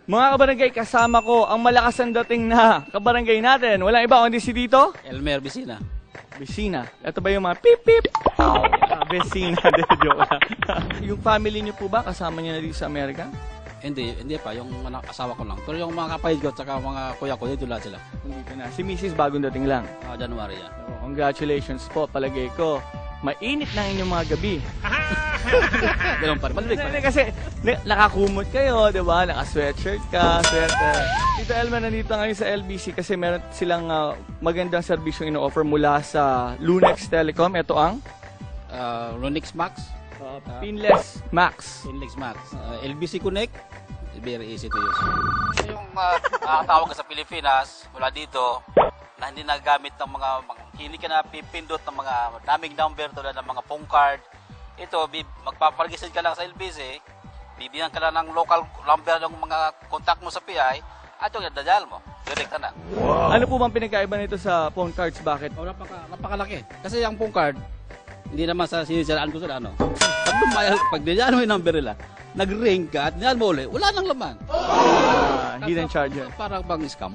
Mga kabarangay, kasama ko ang malakas ang dating na kabarangay natin. Walang iba kundi si Tito Elmer Vicina. Vicina. Ito ba yung mga pip pip? Vicina, joke lang. Yung family niyo po ba kasama niyo na dito sa Amerika? Hindi pa. Yung asawa ko lang. Pero yung mga kapatid ko at saka mga kuya ko, dito lahat sila. Nandito na. Si Mrs. bagong dating lang. January yan. So, congratulations po, palagay ko. Mainit na ang inyong mga gabi. Ganun pa rin. Malamig pa rin. Kasi nakakumot kayo, di ba? Naka-sweatshirt ka, sweater. Tito Elmer, nandito ngayon sa LBC kasi meron silang magandang serbisyong ino-offer mula sa Lunex Telecom. Ito ang Lunix Max. Pinless Max. Pinlix Max. LBC Connect. Very easy to use. Yung tawag ka sa Pilipinas, mula dito, na hindi nagamit ng hindi ka na pipindot ng mga daming number tulad ng mga phone card. Ito, magpaparegister ka lang sa LBC, bibigyan ka lang ng local number ng mga contact mo sa PI, at yung dadal mo, direct na. Wow. Ano po bang pinagkaiba nito sa phone cards? Bakit? Napakalaki. Kasi yung phone card, hindi naman sa sinisiraan ko sila, ano. Pag dadal mo yung number nila, nag-ring ka at dadal mo ulit, wala nang laman. Hidden charger. Parang bang scam.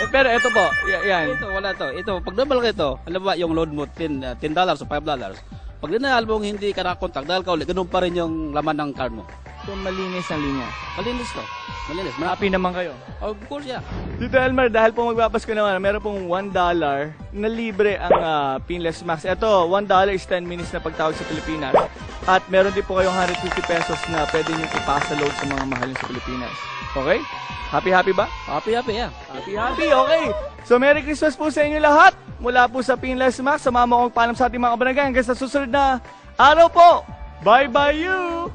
Pero ito po, yan. Ito, wala to. Ito, pag normal ka ito, alam ba yung load mo, $10 o $5. Pag dinahal mo hindi ka na-contact, dahil ka ulit, ganun pa rin yung laman ng card mo. So, malinis ang linya. Malinis to. Malinis. Happy naman kayo. Of course, yeah. Tito Elmer, dahil po magpapasko naman, meron pong $1 na libre ang Pinless Max. Ito, $1 is 10 minutes na pagtawag sa Pilipinas. At meron din po kayong 150 pesos na pwede nyo ipasa load sa mga mahalin sa Pilipinas. Okay? Happy ba? Happy, yeah. Happy, okay. So, Merry Christmas po sa inyo lahat. Mula po sa Pinless Max, sa mama kong paalam sa ating mga kabarangay. Hanggang sa susunod na araw po. Bye-bye you!